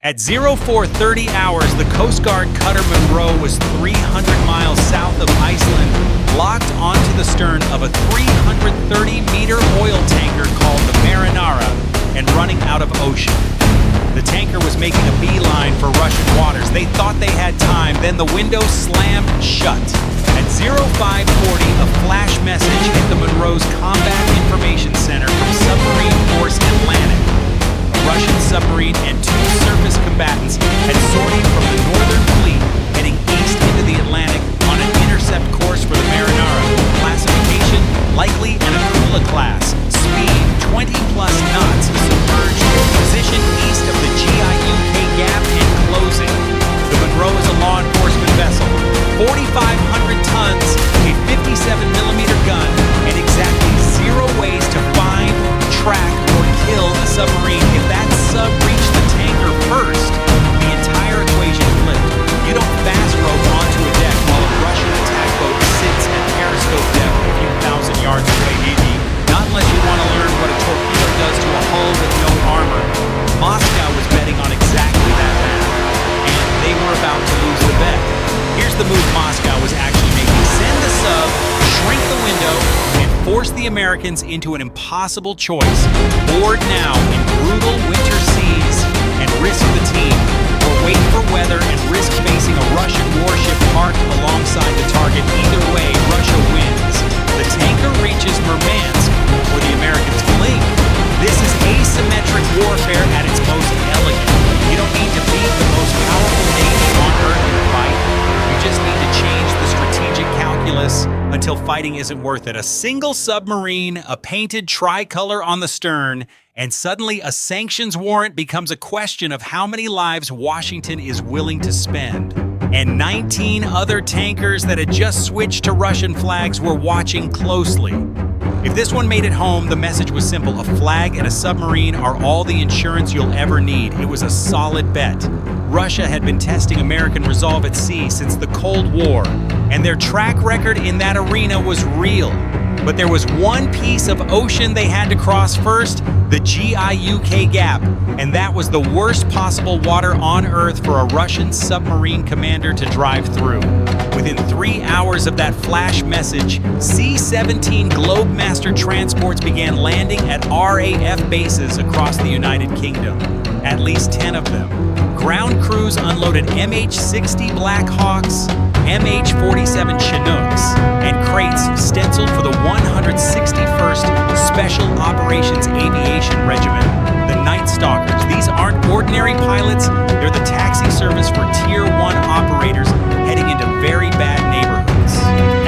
At 0430 hours, the Coast Guard cutter Monroe was 300 miles south of Iceland, locked onto the stern of a 330-meter oil tanker called the Marinara and running out of ocean. The tanker was making a beeline for Russian waters. They thought they had time, then the window slammed shut. At 0540, a flash message hit the Monroe's Combat Information Center from Submarine Force Atlantic. A Russian submarine and two surface combatants had sortied from the Northern Fleet, heading east into the Atlantic on an intercept course for the Marinara. Classification, likely an Akula-class. Speed, 20-plus knots, submerged. Position east of the GIUK gap and closing. The Monroe is a law enforcement vessel. 4,500 tons, a 57-millimeter gun, and exactly 0 ways to find, track, or kill a submarine. If that sub reached the tanker first, the entire equation flipped. You don't fast rope onto a deck while a Russian attack boat sits at periscope depth a few thousand yards away, not unless you want to learn what a torpedo does to a hull with no armor. Moscow was betting on exactly that math, and they were about to lose the bet. Here's the move Moscow was actually making. Send the sub, shrink the window, and force the Americans into an impossible choice. Board now in brutal winter seas and risk the team, or wait for weather and risk facing a Russian warship parked alongside the target. Either way, Russia wins. The tanker reaches Murmansk, where the Americans blink. This is asymmetric warfare at its most elegant. You don't need to beat the most powerful navy on Earth to fight. You just need to change the strategic calculus until fighting isn't worth it. A single submarine, a painted tricolor on the stern, and suddenly a sanctions warrant becomes a question of how many lives Washington is willing to spend. And 19 other tankers that had just switched to Russian flags were watching closely. If this one made it home, the message was simple. A flag and a submarine are all the insurance you'll ever need. It was a solid bet. Russia had been testing American resolve at sea since the Cold War, and their track record in that arena was real. But there was one piece of ocean they had to cross first, the GIUK gap, and that was the worst possible water on Earth for a Russian submarine commander to drive through. Within 3 hours of that flash message, C-17 Globemaster transports began landing at RAF bases across the United Kingdom, at least 10 of them. Ground crews unloaded MH-60 Black Hawks, MH-47 Chinooks, and crates stenciled for the 161st Special Operations Aviation Regiment, the Night Stalkers. These aren't ordinary pilots, they're the taxi service for Tier 1 operators heading into very bad neighborhoods.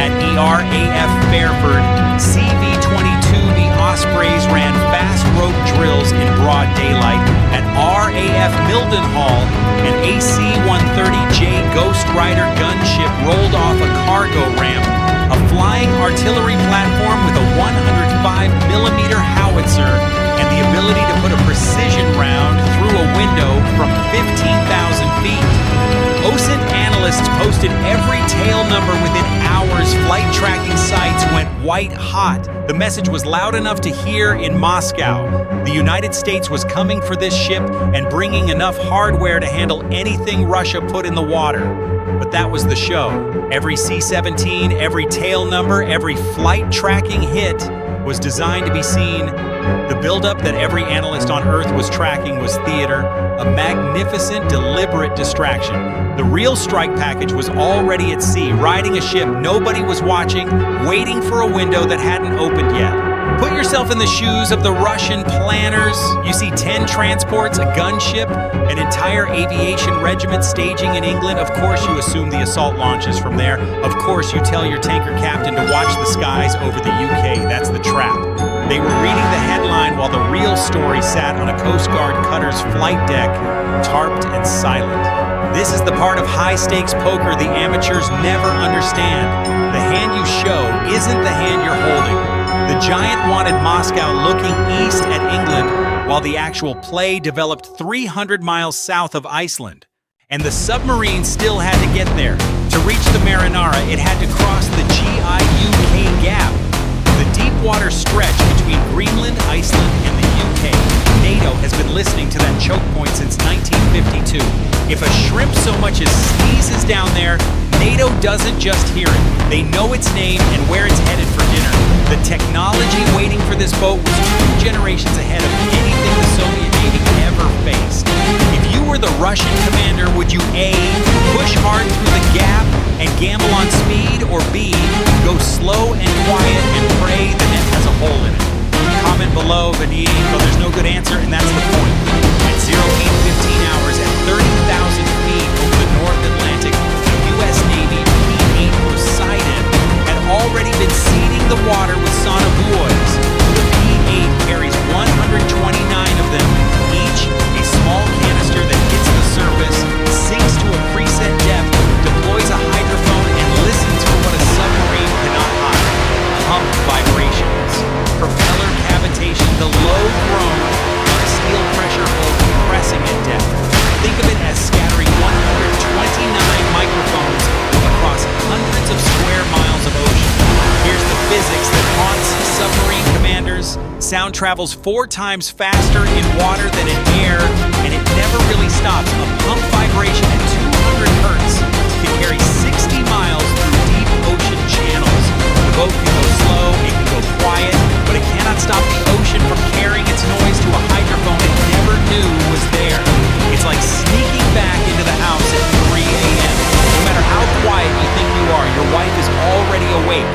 At ERAF Fairford, CV-22 the Ospreys ran fast rope drills in broad daylight. At RAF Mildenhall, an AC-130J Ghost Rider gunship rolled off a cargo ramp, a flying artillery platform with a 105mm howitzer and the ability to put a precision round through a window from 15,000 feet. OSINT analysts posted every tail number within hours. Flight tracking sites went white hot. The message was loud enough to hear in Moscow. The United States was coming for this ship and bringing enough hardware to handle anything Russia put in the water. But that was the show. Every C-17, every tail number, every flight tracking hit was designed to be seen. The buildup that every analyst on Earth was tracking was theater, a magnificent, deliberate distraction. The real strike package was already at sea, riding a ship nobody was watching, waiting for a window that hadn't opened yet. Put yourself in the shoes of the Russian planners. You see 10 transports, a gunship, an entire aviation regiment staging in England. Of course you assume the assault launches from there. Of course you tell your tanker captain to watch the skies over the UK. That's the trap. They were reading the headline while the real story sat on a Coast Guard cutter's flight deck, tarped and silent. This is the part of high-stakes poker the amateurs never understand. The hand you show isn't the hand you're holding. The giant wanted Moscow looking east at England, while the actual play developed 300 miles south of Iceland. And the submarine still had to get there. To reach the Marinara, it had to cross the GIUK gap, the deep water stretch between Greenland, Iceland, and the UK. UK. NATO has been listening to that choke point since 1952. If a shrimp so much as sneezes down there, NATO doesn't just hear it. They know its name and where it's headed for dinner. The technology waiting for this boat was 2 generations ahead of anything the Soviet Navy ever faced. If you were the Russian commander, would you A, push hard through the gap and gamble on speed, or B, go slow and quiet and pray the net has a hole in it? Comment below, but there's no good answer, and that's the point. At 08:15 hours at 30,000 feet over the North Atlantic, the U.S. Navy P-8 Poseidon had already been seeding the water with sonobuoys. The P-8 carries 129 of them, each a small canister that hits the surface, sinks to a preset depth, deploys a hydrophone, and listens for what a submarine cannot hide: pump vibrations, propeller cavitation, the low groan of a steel pressure hull compressing at depth. Think of it as scattering 129 microphones across hundreds of square miles of ocean. Here's the physics that haunts submarine commanders. Sound travels 4 times faster in water than in air, and it never really stops. A pump vibration at 200 hertz can carry 60 miles through deep ocean channels. The boat can go slow, it can go quiet, but it cannot stop the ocean from carrying its noise to a hydrophone it never knew was there. It's like sneaking back into the house at 3 a.m. No matter how quiet you think you are, your wife is already awake.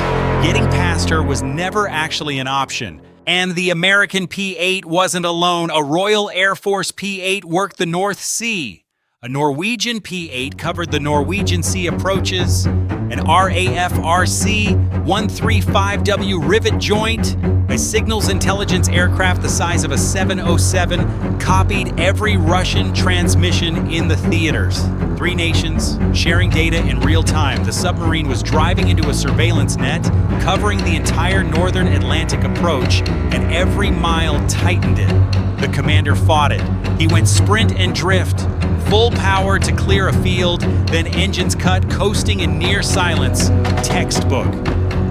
Getting past her was never actually an option. And the American P-8 wasn't alone. A Royal Air Force P-8 worked the North Sea. A Norwegian P-8 covered the Norwegian Sea approaches. An RAF RC-135W rivet joint, a signals intelligence aircraft the size of a 707, copied every Russian transmission in the theaters. 3 nations sharing data in real time. The submarine was driving into a surveillance net, covering the entire northern Atlantic approach, and every mile tightened it. The commander fought it. He went sprint and drift, full power to clear a field, then engines cut, coasting in near silence. Textbook.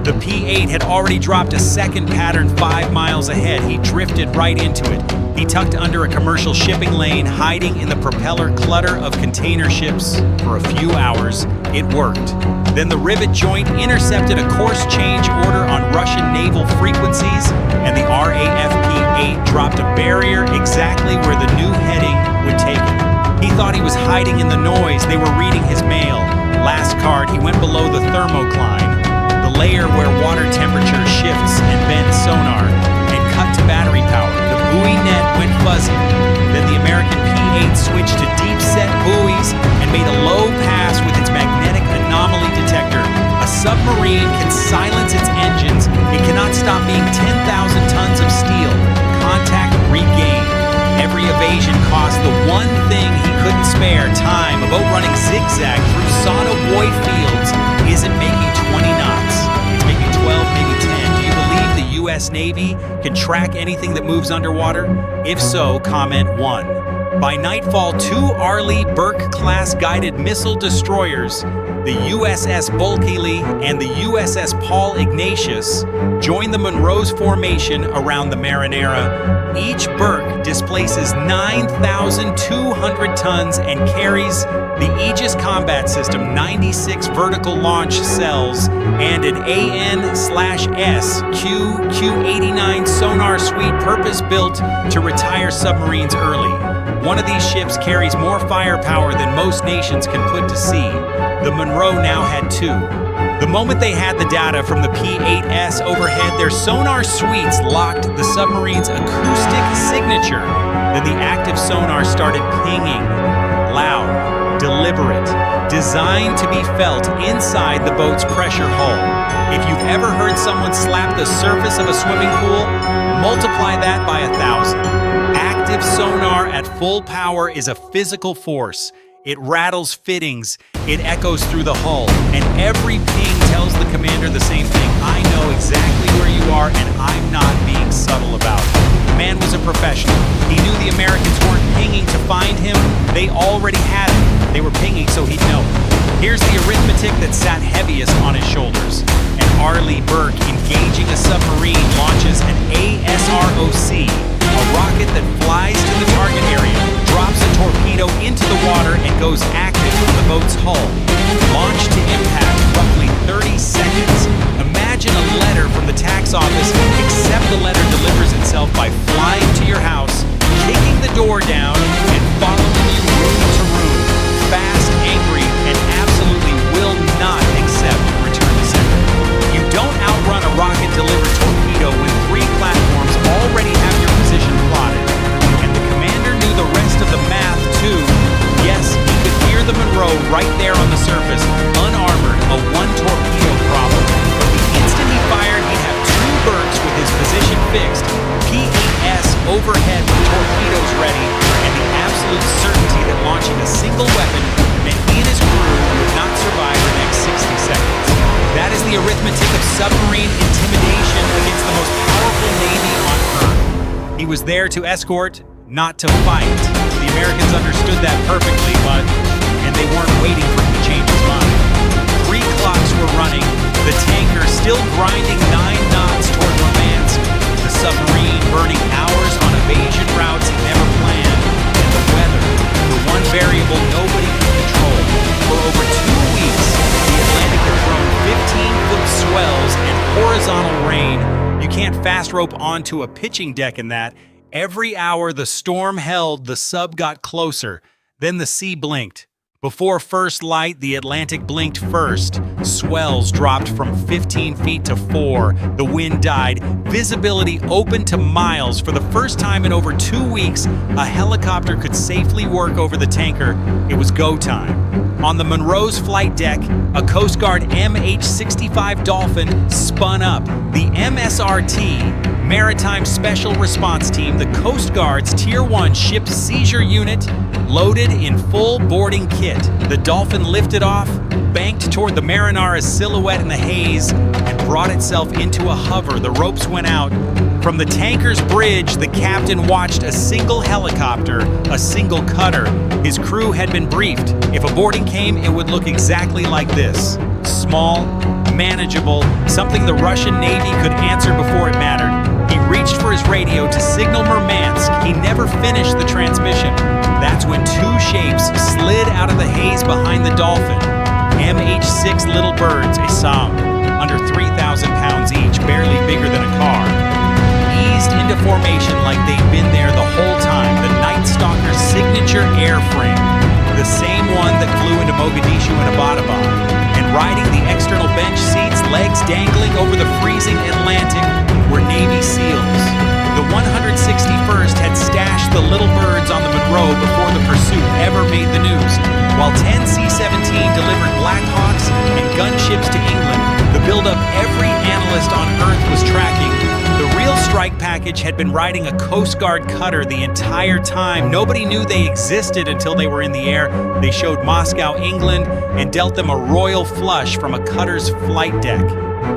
The P-8 had already dropped a second pattern 5 miles ahead. He drifted right into it. He tucked under a commercial shipping lane, hiding in the propeller clutter of container ships for a few hours. It worked. Then the rivet joint intercepted a course change order on Russian naval frequencies, and the RAF P-8 dropped a barrier exactly where the new heading would take him. He thought he was hiding in the noise. They were reading his mail. Last card, he went below the thermocline, the layer where water temperature shifts and bends sonar, and cut to battery power. The buoy net went fuzzy. Then the American P-8 switched to deep set buoys and made a low pass with its magnetic anomaly detector. A submarine can silence its engines. It cannot stop being 10,000 tons of steel. Contact regained. Every evasion cost the one thing he couldn't spare: time. A boat running zigzag through sonobuoy fields isn't making 20 knots. It's making 12, maybe 10. Do you believe the U.S. Navy can track anything that moves underwater? If so, comment 1. By nightfall, 2 Arleigh Burke-class guided missile destroyers, the USS Bulkeley and the USS Paul Ignatius, join the Monroe's formation around the Marinara. Each Burke displaces 9,200 tons and carries the Aegis combat system, 96 vertical launch cells, and an AN/S QQ-89 sonar suite purpose-built to retire submarines early. One of these ships carries more firepower than most nations can put to sea. The Monroe now had 2. The moment they had the data from the P-8S overhead, their sonar suites locked the submarine's acoustic signature. Then the active sonar started pinging. Loud, deliberate, designed to be felt inside the boat's pressure hull. If you've ever heard someone slap the surface of a swimming pool, multiply that by 1,000. Active sonar at full power is a physical force. It rattles fittings, it echoes through the hull, and every ping tells the commander the same thing: I know exactly where you are, and I'm not being subtle about it. The man was a professional. He knew the Americans weren't pinging to find him. They already had him. They were pinging so he'd know. Here's the arithmetic that sat heaviest on his shoulders. An Arleigh Burke, engaging a submarine, launches an ASROC, a rocket that flies to the target area, drops a torpedo into the water, and goes active from the boat's hull. Launch to impact, roughly 30 seconds. Imagine a letter from the tax office, except the letter delivers itself by flying to your house, kicking the door down, and following you room to room. Fast, angry, and absolutely will not accept return to sender. You don't outrun a rocket-delivered torpedo when 3 platforms already have your position plotted. And the commander knew the rest of the math, too. Yes, he could hear the Monroe right there on the surface, unarmored, a 1-torpedo problem. But the instant he fired, he'd have 2 Burkes with his position fixed, P-8S overhead with torpedoes ready, and the absolute certainty that launching a single weapon meant he and his crew would not survive the next 60 seconds. That is the arithmetic of submarine intimidation against the most powerful Navy on Earth. He was there to escort, not to fight. The Americans understood that perfectly, and they weren't waiting for him to change his mind. 3 clocks were running, the tanker still grinding 9 knots toward Romance, the submarine burning hours on evasion routes he never planned, and the weather, the one variable nobody could control. For over 2 weeks, the Atlantic had thrown 15-foot swells and horizontal rain. You can't fast rope onto a pitching deck in that. Every hour the storm held, the sub got closer. Then the sea blinked. Before first light, the Atlantic blinked first. Swells dropped from 15 feet to 4. The wind died. Visibility opened to miles. For the first time in over 2 weeks, a helicopter could safely work over the tanker. It was go time. On the Monroe's flight deck, a Coast Guard MH-65 Dolphin spun up. The MSRT, Maritime Special Response Team, the Coast Guard's Tier 1 ship seizure unit, loaded in full boarding kit. The Dolphin lifted off, banked toward the Marinara's silhouette in the haze, and brought itself into a hover. The ropes went out. From the tanker's bridge, the captain watched a single helicopter, a single cutter. His crew had been briefed. If a boarding came, it would look exactly like this. Small, manageable, something the Russian Navy could answer before it mattered. He reached for his radio to signal Murmansk. He never finished the transmission. That's when 2 shapes slid out of the haze behind the Dolphin. MH-6 Little Birds, a Somme, under 3,000 pounds each, barely bigger than a car. Eased into formation like they'd been there the whole time. The Night Stalker's signature airframe, the same one that flew into Mogadishu and Abbottabad. And riding the external bench seats, legs dangling over the freezing Atlantic, were Navy SEALs. The 161st had stashed the Little Birds on the Monroe before the pursuit ever made the news. While 10 C-17 delivered Black Hawks and gunships to England, the buildup every analyst on Earth was tracking, the real strike package had been riding a Coast Guard cutter the entire time. Nobody knew they existed until they were in the air. They showed Moscow, England, and dealt them a royal flush from a cutter's flight deck.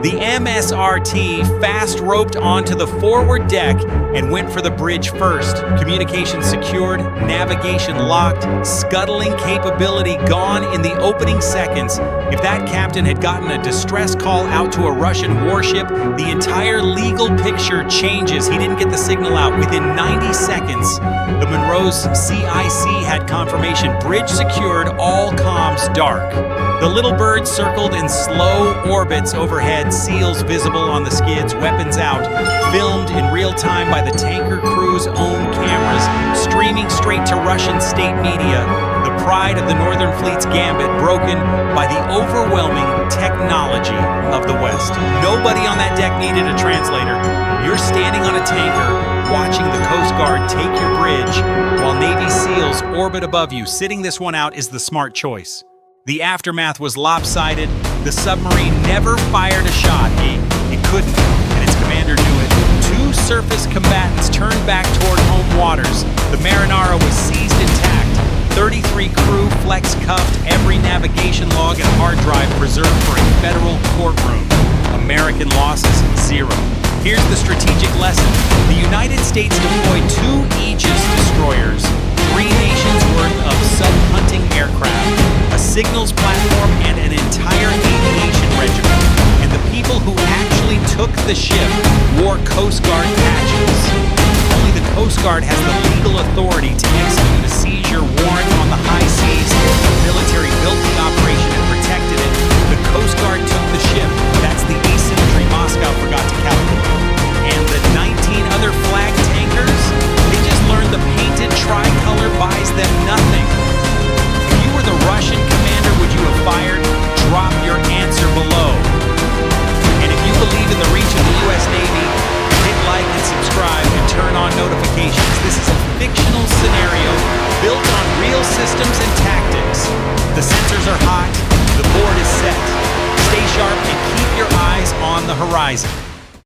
The MSRT fast roped onto the forward deck and went for the bridge first. Communication secured, navigation locked, scuttling capability gone in the opening seconds. If that captain had gotten a distress call out to a Russian warship, the entire legal picture changes. He didn't get the signal out. Within 90 seconds, the Monroe's CIC had confirmation. Bridge secured, all comms dark. The Little Bird circled in slow orbits overhead, SEALs visible on the skids, weapons out, filmed in real time by the tanker crew's own cameras, streaming straight to Russian state media. The pride of the Northern Fleet's gambit broken by the overwhelming technology of the West. Nobody on that deck needed a translator. You're standing on a tanker, watching the Coast Guard take your bridge, while Navy SEALs orbit above you. Sitting this one out is the smart choice. The aftermath was lopsided. The submarine never fired a shot. It couldn't, and its commander knew it. 2 surface combatants turned back toward home waters. The Marinara was seized intact. 33 crew flex-cuffed, every navigation log and hard drive preserved for a federal courtroom. American losses, 0. Here's the strategic lesson. The United States deployed 2 Aegis destroyers, 3 nations worth of sub-hunting aircraft, a signals platform, and an entire aviation regiment. And the people who actually took the ship wore Coast Guard patches. Only the Coast Guard has the legal authority to execute a seizure warrant on the high seas. The military built the operation and protected it. The Coast Guard took the ship. That's the asymmetry Moscow forgot to calculate. And the 19 other flag tankers, they just learned the painted tricolor buys them nothing. If you were the Russian commander, would you have fired? Drop your answer below. And if you believe in the reach of the U.S. Navy, hit like and subscribe and turn on notifications. This is a fictional scenario built on real systems and tactics. The sensors are hot, the board is set. Stay sharp and keep your eyes on the horizon.